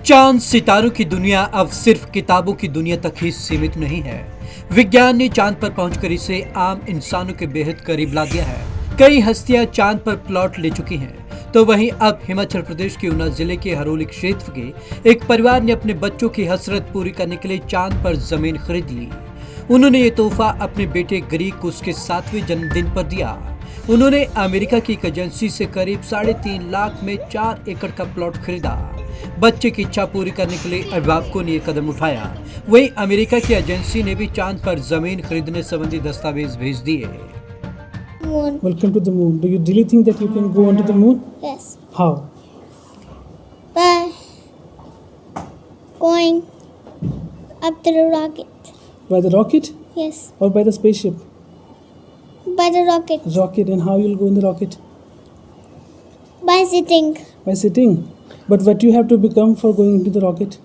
चांद सितारों की दुनिया अब सिर्फ किताबों की दुनिया तक ही सीमित नहीं है। विज्ञान ने चांद पर पहुंचकर इसे आम इंसानों के बेहद करीब ला दिया है। कई हस्तियां चांद पर प्लॉट ले चुकी हैं। तो वहीं अब हिमाचल प्रदेश के ऊना जिले के हरोली क्षेत्र के एक परिवार ने अपने बच्चों की हसरत पूरी करने के लिए चांद पर जमीन खरीद ली। उन्होंने ये तोहफा अपने बेटे ग्रीक को उसके 7वें जन्मदिन पर दिया। उन्होंने अमेरिका की एक एजेंसी से करीब 3.5 लाख में 4 एकड़ का प्लॉट खरीदा। बच्चे की इच्छा पूरी करने के लिए अभिभावकों ने ये कदम उठाया। वहीं अमेरिका की एजेंसी ने भी चांद पर जमीन खरीदने संबंधी दस्तावेज भेज दिए। Welcome to the moon. Do you really think that you can go onto the moon? Yes. How? By going up to the rocket. By the rocket Yes. or by the spaceship? By the rocket. Rocket, and how you'll go in the rocket? By sitting. By sitting. But what you have to become for going into the rocket?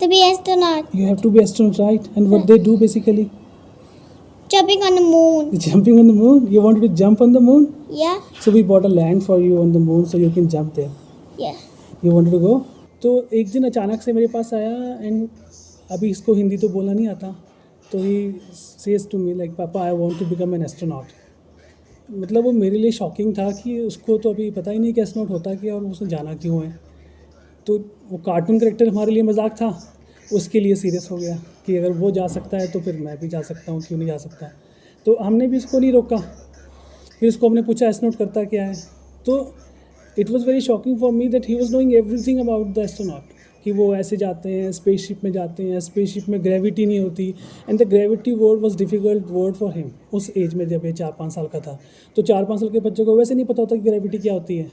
To be astronaut. You have to be astronaut, right? And what they do basically? Jumping on the moon. Jumping on the moon? You wanted to jump on the moon? Yeah. So we bought a land for you on the moon so you can jump there. Yeah. You wanted to go? तो एक दिन अचानक से मेरे पास आया and अभी इसको हिंदी तो बोलना नहीं आता, तो he says to me like papa I want to become an astronaut. मतलब वो मेरे लिए शॉकिंग था कि उसको तो अभी पता ही नहीं कि एस्ट्रोनॉट होता क्या और उसने जाना क्यों है। तो वो कार्टून कैरेक्टर हमारे लिए मजाक था, उसके लिए सीरियस हो गया कि अगर वो जा सकता है तो फिर मैं भी जा सकता हूँ, क्यों नहीं जा सकता। तो हमने भी इसको नहीं रोका। फिर उसको हमने पूछा एस्ट्रोनॉट करता क्या है, तो it was very shocking for me that he was knowing everything about the astronaut, कि वो ऐसे जाते हैं, स्पेसशिप में जाते हैं, स्पेसशिप में ग्रेविटी नहीं होती and the gravity word was difficult word for him उस एज में, जब ये 4-5 साल का था। तो 4-5 साल के बच्चों को वैसे नहीं पता होता कि ग्रेविटी क्या होती है।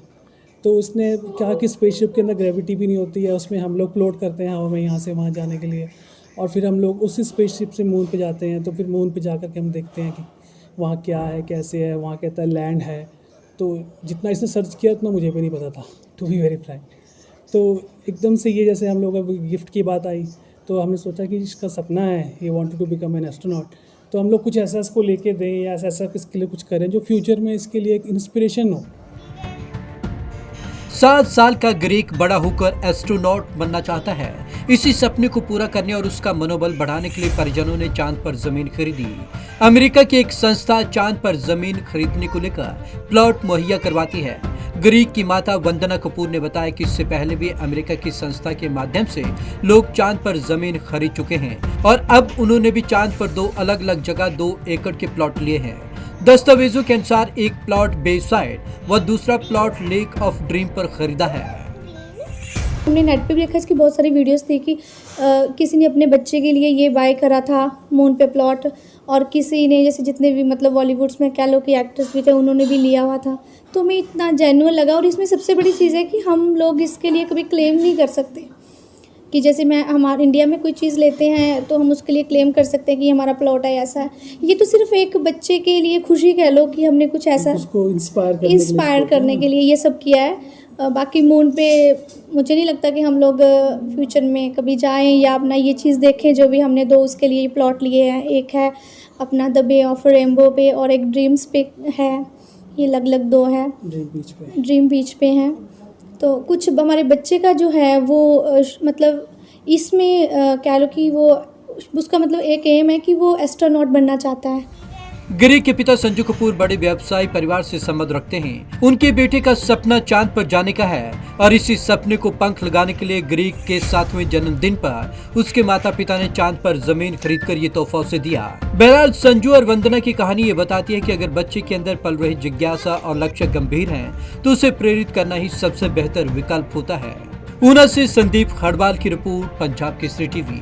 तो उसने कहा कि स्पेसशिप के अंदर ग्रेविटी भी नहीं होती है, उसमें हम लोग फ्लोट करते हैं हवा में यहाँ से वहाँ जाने के लिए, और फिर हम लोग उसी स्पेसशिप से मून पे जाते हैं। तो फिर मून पे जा कर के हम देखते हैं कि वहाँ क्या है, कैसे है, वहाँ कहता है लैंड है। तो जितना इसने सर्च किया उतना मुझे भी नहीं पता था, टू बी वेरी फ्रैंक। तो एकदम से ये जैसे हम लोग अब गिफ्ट की बात आई, तो हमने सोचा कि इसका सपना है, ये wanted to become an astronaut, तो हम लोग कुछ ऐसा इसको लेके दें या ऐसा इसके लिए कुछ करें जो फ्यूचर में इसके लिए एक इंस्पिरेशन हो। 7 साल का ग्रीक बड़ा होकर एस्ट्रोनॉट बनना चाहता है। इसी सपने को पूरा करने और उसका मनोबल बढ़ाने के लिए परिजनों ने चांद पर जमीन खरीदी। अमेरिका की एक संस्था चांद पर जमीन खरीदने को लेकर प्लॉट मुहैया करवाती है। ग्रीक की माता वंदना कपूर ने बताया कि इससे पहले भी अमेरिका की संस्था के माध्यम से लोग चांद पर जमीन खरीद चुके हैं और अब उन्होंने भी चांद पर 2 अलग-अलग जगह 2 एकड़ के प्लॉट लिए हैं। दस्तावेजों के अनुसार एक प्लॉट बेसाइड व दूसरा प्लॉट लेक ऑफ ड्रीम पर खरीदा है। हमने नेट पे भी देखा, इसकी बहुत सारी वीडियोस थी कि किसी ने अपने बच्चे के लिए ये बाय करा था मून पे प्लॉट, और किसी ने जैसे जितने भी मतलब बॉलीवुड्स में क्या लोग के एक्टर्स भी थे उन्होंने भी लिया हुआ था। तो हमें इतना जेन्युइन लगा, और इसमें सबसे बड़ी चीज़ है कि हम लोग इसके लिए कभी क्लेम नहीं कर सकते कि जैसे हमारे इंडिया में कोई चीज़ लेते हैं तो हम उसके लिए क्लेम कर सकते हैं कि हमारा प्लॉट है, ऐसा है। ये तो सिर्फ एक बच्चे के लिए खुशी कह लो कि हमने कुछ ऐसा उसको इंस्पायर करने के लिए ये सब किया है। बाकी मून पे मुझे नहीं लगता कि हम लोग फ्यूचर में कभी जाएं या अपना ये चीज़ देखें। जो भी हमने 2 उसके लिए प्लॉट लिए हैं, एक है अपना द बे ऑफ रेनबो पे और एक ड्रीम्स पे है, ये अलग-अलग 2 है, ड्रीम बीच पे हैं। तो कुछ हमारे बच्चे का जो है वो मतलब इसमें कह लो कि वो उसका मतलब एक एम है कि वो एस्ट्रोनॉट बनना चाहता है। ग्रीक के पिता संजू कपूर बड़े व्यवसायी परिवार से संबंध रखते हैं। उनके बेटे का सपना चांद पर जाने का है और इसी सपने को पंख लगाने के लिए ग्रीक के 7वें जन्मदिन पर उसके माता पिता ने चांद पर जमीन खरीदकर ये तोहफा उसे दिया। बहरहाल संजू और वंदना की कहानी ये बताती है कि अगर बच्चे के अंदर पल रही जिज्ञासा और लक्ष्य गंभीर हैं, तो उसे प्रेरित करना ही सबसे बेहतर विकल्प होता है। ऊना से संदीप खड़वाल की रिपोर्ट, पंजाब केसरी टीवी।